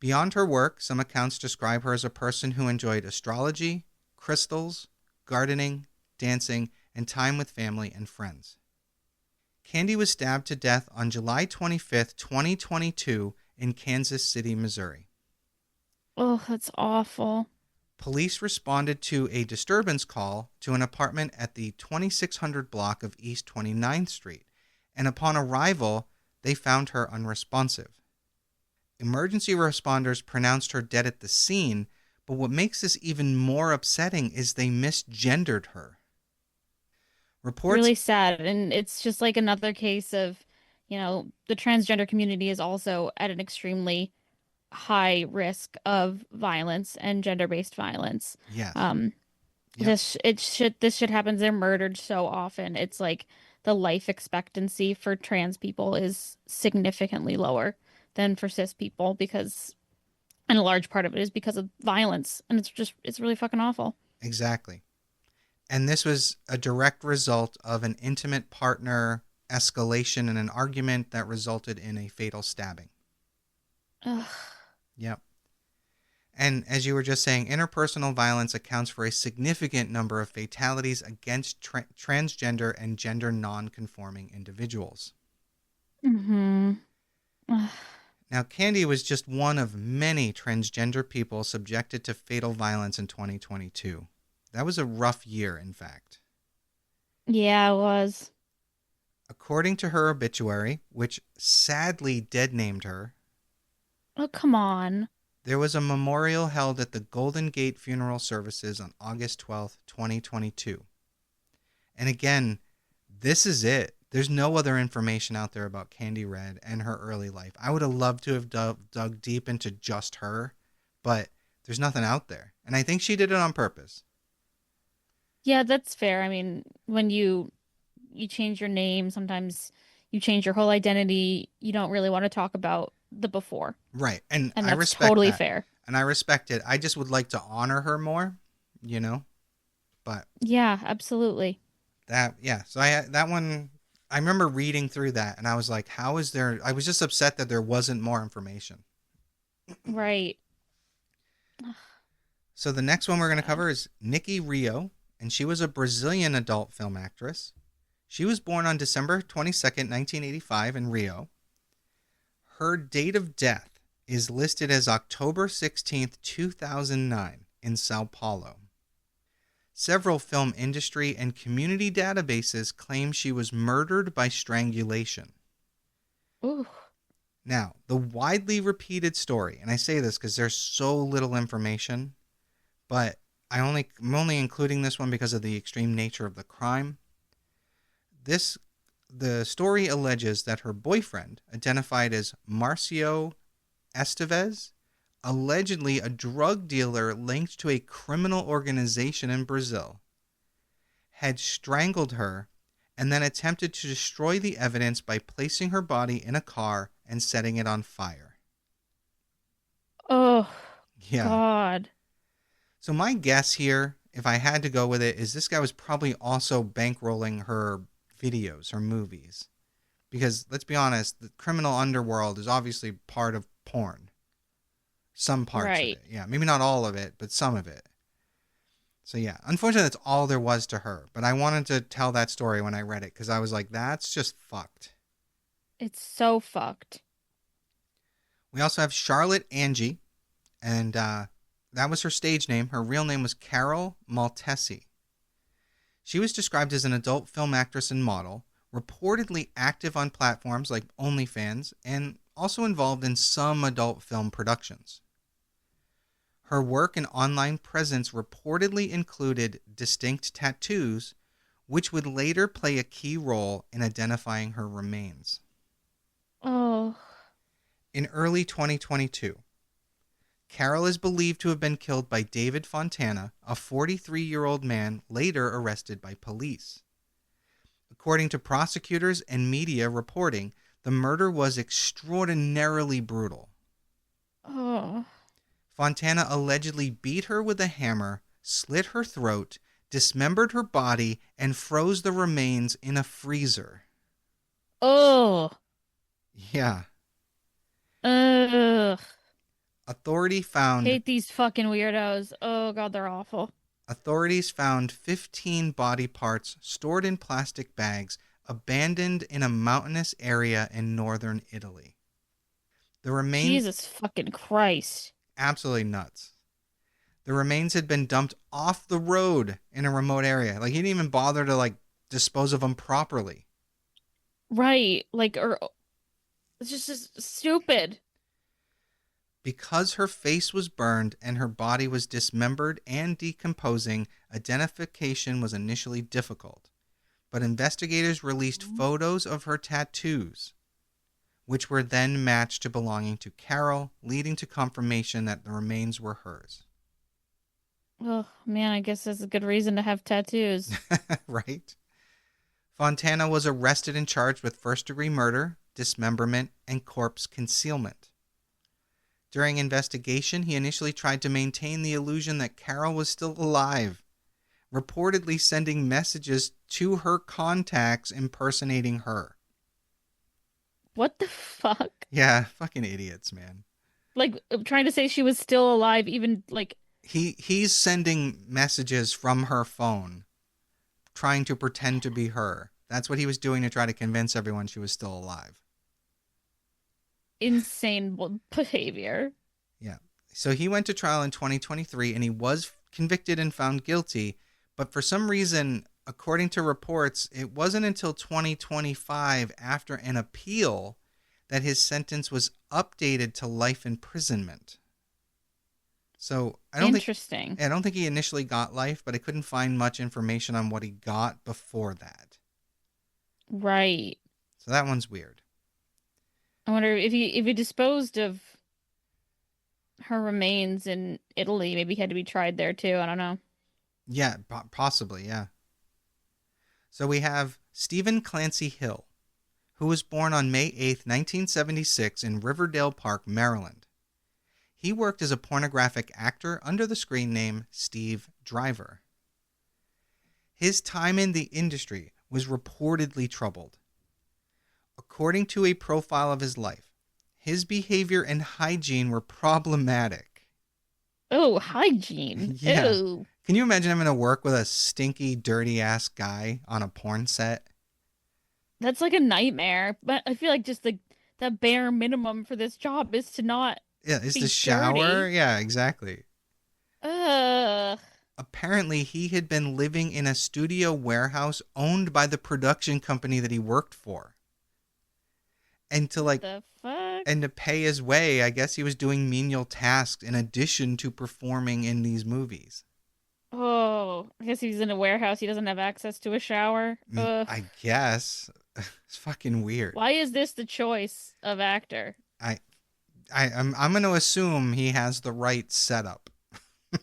Beyond her work, some accounts describe her as a person who enjoyed astrology, crystals, gardening, dancing, and time with family and friends. Candy was stabbed to death on July 25th, 2022 in Kansas City, Missouri. Oh, that's awful. Police responded to a disturbance call to an apartment at the 2600 block of East 29th Street, and upon arrival, they found her unresponsive. Emergency responders pronounced her dead at the scene, but what makes this even more upsetting is they misgendered her. Reports, Really sad. And it's just like another case of, the transgender community is also at an extremely high risk of violence and gender-based violence. yes, Um, yep, this shit happens. They're murdered so often. It's like the life expectancy for trans people is significantly lower than for cis people because, and a large part of it is because of violence. And it's really fucking awful. exactly. And this was a direct result of an intimate partner escalation in an argument that resulted in a fatal stabbing. Ugh. Yep. And as you were just saying, interpersonal violence accounts for a significant number of fatalities against transgender and gender non-conforming individuals. Mm-hmm. Ugh. Now, Candy was just one of many transgender people subjected to fatal violence in 2022. That was a rough year, in fact. Yeah, it was. According to her obituary, which sadly dead-named her, Oh, come on. there was a memorial held at the Golden Gate Funeral Services on August 12th, 2022. And again, this is it. There's no other information out there about Candy Red and her early life. I would have loved to have dug deep into just her, but there's nothing out there. And I think she did it on purpose. Yeah, that's fair. I mean, when you change your name, sometimes you change your whole identity. You don't really want to talk about the before, Right. And and I that's respect totally that. fair. And I respect it. I just would like to honor her more, you know? But Yeah, absolutely. that, yeah. So that one, I remember reading through that and I was like, how is there, I was just upset that there wasn't more information. Right. So the next one we're going to Sad. cover is Nikki Rio, and she was a Brazilian adult film actress. She was born on December 22nd, 1985 in Rio. Her date of death is listed as October 16th, 2009 in Sao Paulo. Several film industry and community databases claim she was murdered by strangulation. Ooh. Now, the widely repeated story, and I say this because there's so little information, but I'm only including this one because of the extreme nature of the crime. This the story alleges that her boyfriend, identified as Marcio Estevez, allegedly a drug dealer linked to a criminal organization in Brazil, had strangled her and then attempted to destroy the evidence by placing her body in a car and setting it on fire. Oh, Yeah. God. So my guess here, if I had to go with it, is this guy was probably also bankrolling her videos, her movies. Because let's be honest, the criminal underworld is obviously part of porn. Some parts of Right. it. Yeah, maybe not all of it, but some of it. So yeah, unfortunately that's all there was to her. But I wanted to tell that story when I read it because I was like, that's just fucked. It's so fucked. We also have Charlotte Angie, and that was her stage name. Her real name was Carol Maltesi. She was described as an adult film actress and model, reportedly active on platforms like OnlyFans, and also involved in some adult film productions. Her work and online presence reportedly included distinct tattoos, which would later play a key role in identifying her remains. Oh. In early 2022, Carol is believed to have been killed by David Fontana, a 43-year-old man later arrested by police. According to prosecutors and media reporting, the murder was extraordinarily brutal. Oh. Fontana allegedly beat her with a hammer, slit her throat, dismembered her body, and froze the remains in a freezer. Oh. Yeah. Ugh. Authority found Hate these fucking weirdos. Oh, God, they're awful. Authorities found 15 body parts stored in plastic bags, abandoned in a mountainous area in northern Italy. The remains, Jesus fucking Christ. absolutely nuts. The remains had been dumped off the road in a remote area. Like he didn't even bother to dispose of them properly. Right. Like, or it's just stupid. Because her face was burned and her body was dismembered and decomposing, identification was initially difficult. But investigators released photos of her tattoos, which were then matched to belonging to Carol, leading to confirmation that the remains were hers. Oh, man, I guess that's a good reason to have tattoos. Right? Fontana was arrested and charged with first-degree murder, dismemberment, and corpse concealment. During investigation, he initially tried to maintain the illusion that Carol was still alive, reportedly sending messages to her contacts impersonating her. What the fuck? Yeah, fucking idiots, man. Like, trying to say she was still alive, even, like, He's sending messages from her phone, trying to pretend to be her. That's what he was doing to try to convince everyone she was still alive. insane behavior. Yeah. So he went to trial in 2023 and he was convicted and found guilty, but for some reason, according to reports, it wasn't until 2025 after an appeal that his sentence was updated to life imprisonment. So Interesting. I don't think he initially got life, but I couldn't find much information on what he got before that. Right. So that one's weird. I wonder if he disposed of her remains in Italy, maybe he had to be tried there too. I don't know. Yeah, possibly, yeah. So we have Stephen Clancy Hill, who was born on May 8th, 1976 in Riverdale Park, Maryland. He worked as a pornographic actor under the screen name Steve Driver. His time in the industry was reportedly troubled. According to a profile of his life, his behavior and hygiene were problematic. Oh, hygiene. Yeah. Ew. Can you imagine having to work with a stinky, dirty ass guy on a porn set? That's like a nightmare. But I feel like just the bare minimum for this job is to not Yeah, is the Be shower? dirty. Yeah, exactly. Ugh. Apparently, he had been living in a studio warehouse owned by the production company that he worked for. And to What like the fuck? and to pay his way, I guess he was doing menial tasks in addition to performing in these movies. Oh, I guess he's in a warehouse. He doesn't have access to a shower. Ugh. I guess it's fucking weird. Why is this the choice of actor? I I'm going to assume he has the right setup. I'm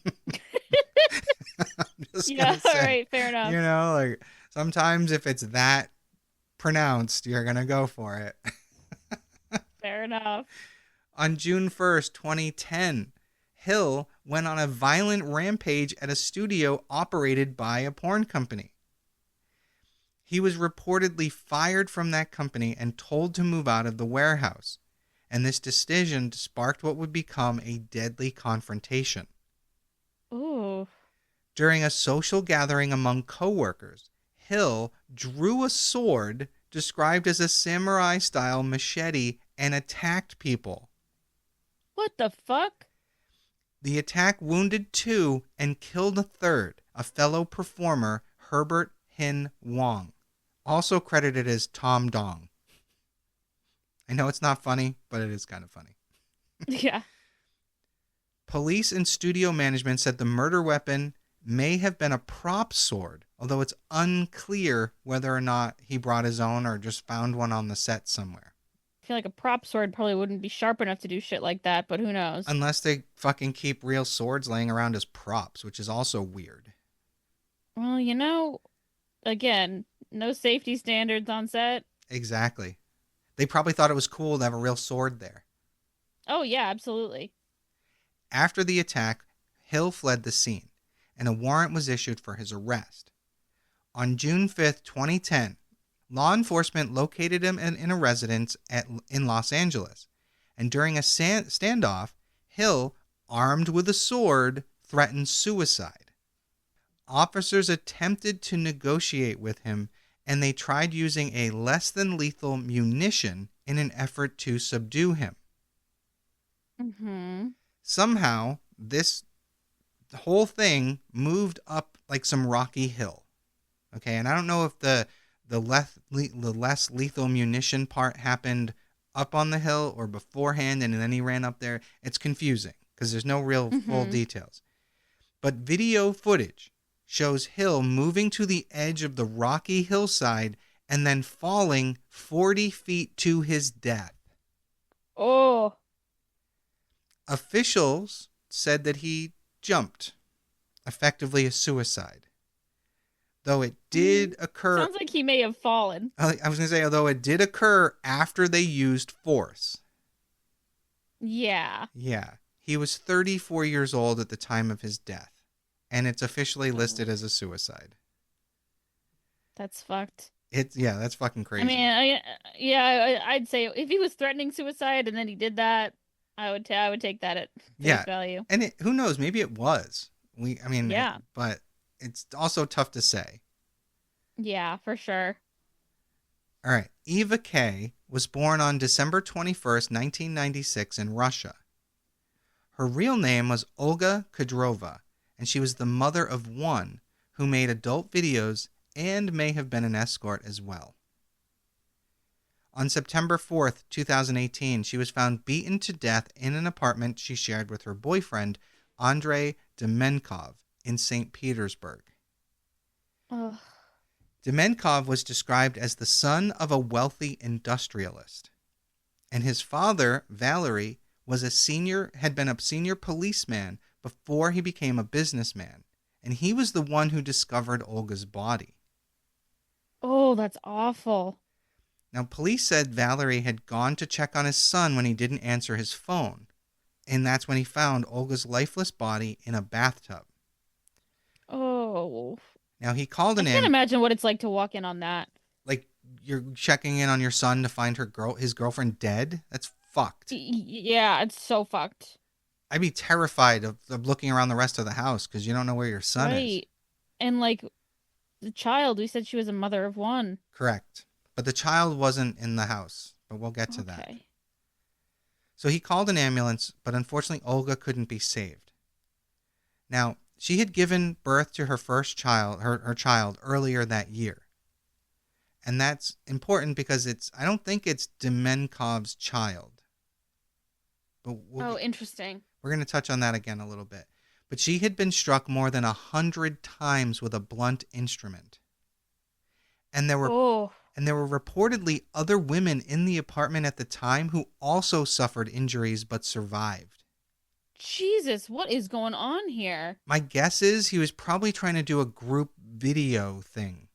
just Yeah, gonna all say, right, fair enough. like sometimes if it's that pronounced, you're gonna go for it. Fair enough. On June 1st, 2010, Hill went on a violent rampage at a studio operated by a porn company. He was reportedly fired from that company and told to move out of the warehouse, and this decision sparked what would become a deadly confrontation. Ooh. During a social gathering among coworkers, Hill drew a sword described as a samurai style machete and attacked people. What the fuck? The attack wounded two and killed a third, a fellow performer, Herbert Hin Wong, also credited as Tom Dong. I know it's not funny, but it is kind of funny. Yeah. Police and studio management said the murder weapon may have been a prop sword, although it's unclear whether or not he brought his own or just found one on the set somewhere. I feel like a prop sword probably wouldn't be sharp enough to do shit like that, but who knows? Unless they fucking keep real swords laying around as props, which is also weird. Well, again, no safety standards on set. Exactly. They probably thought it was cool to have a real sword there. Oh, yeah, absolutely. After the attack, Hill fled the scene, and a warrant was issued for his arrest. On June 5th, 2010, law enforcement located him in a residence in Los Angeles, and during a standoff, Hill, armed with a sword, threatened suicide. Officers attempted to negotiate with him, and they tried using a less than lethal munition in an effort to subdue him. Mm-hmm. Somehow, this whole thing moved up like some rocky hill. Okay, and I don't know if the less lethal munition part happened up on the hill or beforehand, and then he ran up there. It's confusing because there's no real full Mm-hmm. details. But video footage shows Hill moving to the edge of the rocky hillside and then falling 40 feet to his death. Oh. Officials said that he jumped, effectively a suicide. Though it did occur, Sounds like he may have fallen. I was going to say, although it did occur after they used force. Yeah. Yeah. He was 34 years old at the time of his death, and it's officially listed as a suicide. That's fucked. Yeah, that's fucking I mean, crazy. I'd say if he was threatening suicide and then he did that, I would take that at face Yeah. value. And who knows, maybe it was. Yeah. But it's also tough to say. Yeah, for sure. All right. Eva Kay was born on December 21st, 1996 in Russia. Her real name was Olga Kudrova, and she was the mother of one who made adult videos and may have been an escort as well. On September 4th, 2018, she was found beaten to death in an apartment she shared with her boyfriend, Andrei Demenkov, in St. Petersburg. Ugh. Demenkov was described as the son of a wealthy industrialist, and his father, Valery, had been a senior policeman before he became a businessman, and he was the one who discovered Olga's body. Oh, that's awful. Now, police said Valery had gone to check on his son when he didn't answer his phone, and that's when he found Olga's lifeless body in a bathtub. Oh. Now, he called I an can't ambulance. imagine what it's like to walk in on that. Like, you're checking in on your son to find his girlfriend dead? That's fucked. Yeah, it's so fucked. I'd be terrified of looking around the rest of the house because you don't know where your son is. Right. And like the child, we said she was a mother of one. Correct. But the child wasn't in the house, but we'll get to that. Okay. So he called an ambulance, but unfortunately Olga couldn't be saved. Now, she had given birth to her first child, her child, earlier that year. And that's important because I don't think it's Demenkov's child. But Oh, interesting. we're going to touch on that again a little bit. But she had been struck more than 100 times with a blunt instrument. And there were Oh, and there were reportedly other women in the apartment at the time who also suffered injuries but survived. Jesus, what is going on here? My guess is he was probably trying to do a group video thing.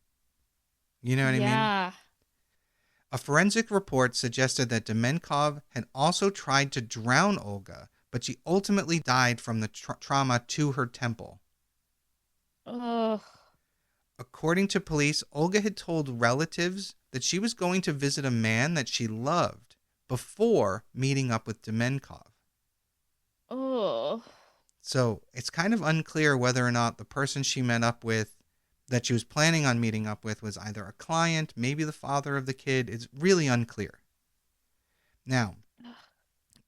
You know what I mean? Yeah. A forensic report suggested that Demenkov had also tried to drown Olga, but she ultimately died from the trauma to her temple. Ugh. According to police, Olga had told relatives that she was going to visit a man that she loved before meeting up with Demenkov. Oh. So it's kind of unclear whether or not the person she met up with, that she was planning on meeting up with, was either a client, maybe the father of the kid. It's really unclear. Now,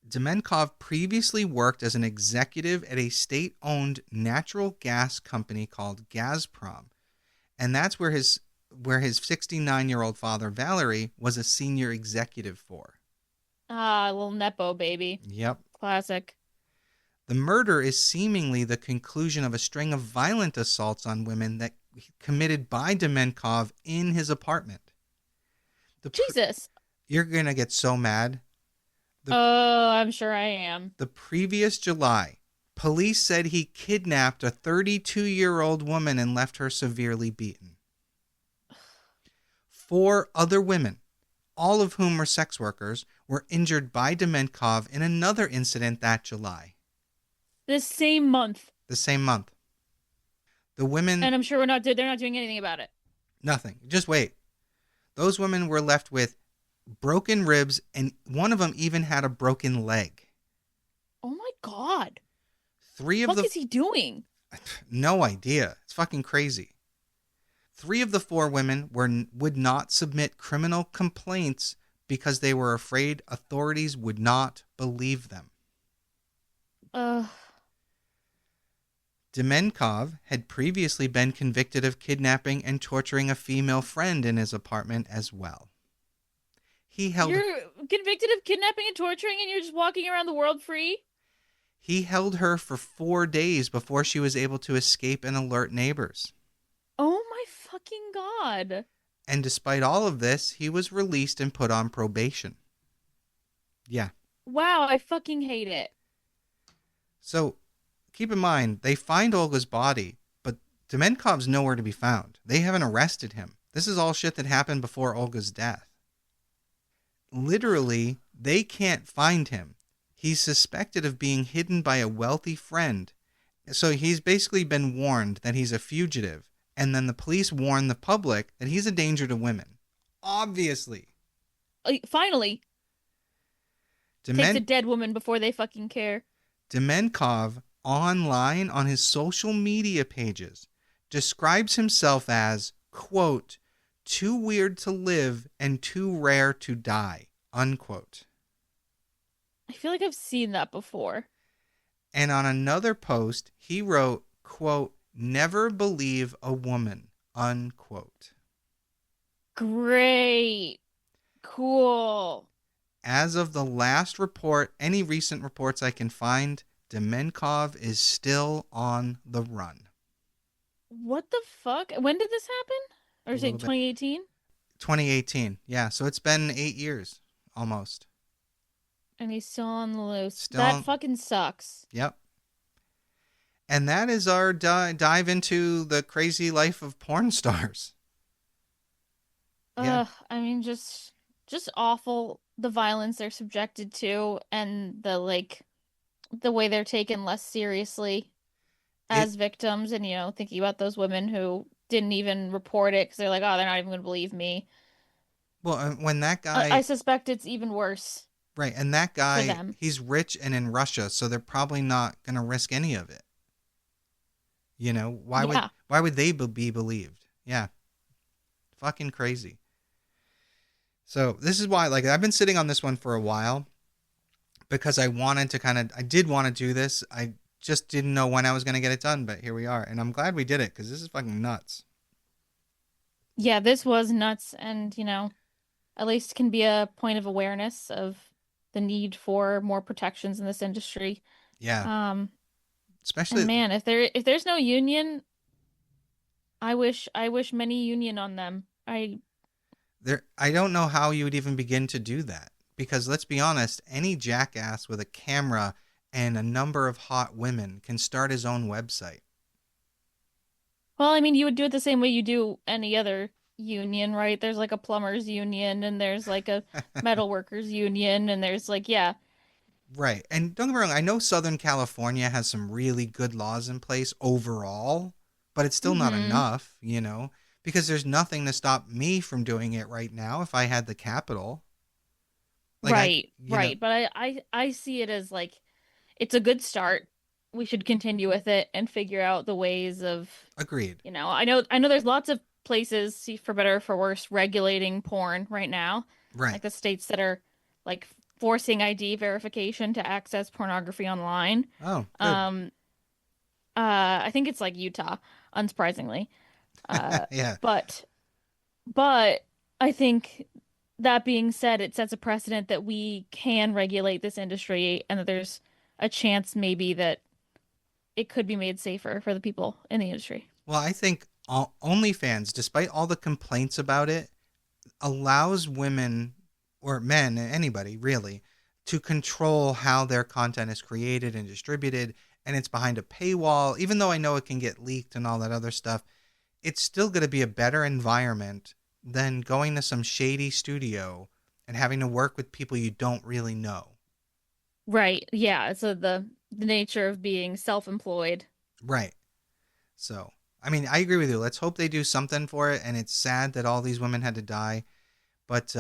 Demenkov previously worked as an executive at a state-owned natural gas company called Gazprom, and that's where his 69-year-old father Valery was a senior executive for. Ah, little Nepo baby. Yep. Classic. The murder is seemingly the conclusion of a string of violent assaults on women that committed by Demenkov in his apartment. Jesus. You're going to get so mad. Oh, I'm sure I am. The previous July, police said he kidnapped a 32-year-old woman and left her severely beaten. 4 other women, all of whom were sex workers, were injured by Demenkov in another incident that July. This same month. The same month. The women... And I'm sure they're not doing anything about it. Nothing. Just wait. Those women were left with broken ribs, and one of them even had a broken leg. Oh my God. 3 of What the... the fuck is he doing? No idea. It's fucking crazy. 3 of the 4 women would not submit criminal complaints because they were afraid authorities would not believe them. Demenkov had previously been convicted of kidnapping and torturing a female friend in his apartment as well. You're convicted of kidnapping and torturing and you're just walking around the world free? He held her for 4 days before she was able to escape and alert neighbors. Oh my fucking God. And despite all of this, he was released and put on probation. Yeah. Wow, I fucking hate it. So, keep in mind, they find Olga's body, but Demenkov's nowhere to be found. They haven't arrested him. This is all shit that happened before Olga's death. Literally, they can't find him. He's suspected of being hidden by a wealthy friend. So he's basically been warned that he's a fugitive. And then the police warn the public that he's a danger to women. Obviously. Finally. Takes a dead woman before they fucking care. Demenkov, online on his social media pages, describes himself as, quote, too weird to live and too rare to die, unquote. I feel like I've seen that before. And on another post, he wrote, quote, never believe a woman, unquote. Great. Cool. As of the last report, any recent reports I can find, Demenkov is still on the run. What the fuck? When did this happen? Or is it 2018? 2018, yeah. So it's been 8 years, almost. And he's still on the loose. That fucking sucks. Yep. And that is our dive into the crazy life of porn stars. Yeah. I mean, just awful. The violence they're subjected to, and the way they're taken less seriously as victims, and thinking about those women who didn't even report it because they're like, oh, they're not even going to believe me. Well, when that guy, I suspect it's even worse. Right, and that guy, he's rich and in Russia, so they're probably not going to risk any of it. Why would they be believed? Yeah. Fucking crazy. So this is why, I've been sitting on this one for a while, because I did want to do this. I just didn't know when I was going to get it done, but here we are. And I'm glad we did it because this is fucking nuts. Yeah, this was nuts, and at least can be a point of awareness of the need for more protections in this industry. Yeah. Um, and Especially man, if there's no union, I wish many union on them. I don't know how you would even begin to do that because let's be honest, any jackass with a camera and a number of hot women can start his own website. Well, I mean, you would do it the same way you do any other union, right? There's like a plumbers union, and there's like a metal workers union, and there's like, yeah. Right. And don't get me wrong, I know Southern California has some really good laws in place overall, but it's still not Hmm. enough, because there's nothing to stop me from doing it right now if I had the capital. Like Right, right. But I see it as like it's a good start. We should continue with it and figure out the ways of, agreed. I know there's lots of places, see, for better or for worse, regulating porn right now. Right. Like the states that are like forcing ID verification to access pornography online. Oh, good. Um, I think it's like Utah, unsurprisingly. Uh, Yeah. but but I think that being said, it sets a precedent that we can regulate this industry and that there's a chance maybe that it could be made safer for the people in the industry. Well, I think OnlyFans, despite all the complaints about it, allows women or men, anybody really, to control how their content is created and distributed. And it's behind a paywall. Even though I know it can get leaked and all that other stuff, it's still going to be a better environment than going to some shady studio and having to work with people you don't really know. Right. Yeah. So the nature of being self-employed. Right. So, I mean, I agree with you. Let's hope they do something for it. And it's sad that all these women had to die. But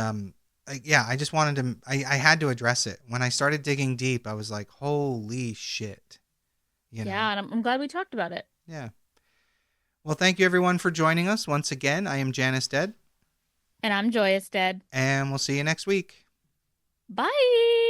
yeah, I just wanted to. I had to address it when I started digging deep. I was like, "Holy shit!" You know. Yeah, and I'm glad we talked about it. Yeah. Well, thank you everyone for joining us once again. I am Janice Dead, And I'm Joyous Dead. and we'll see you next week. Bye.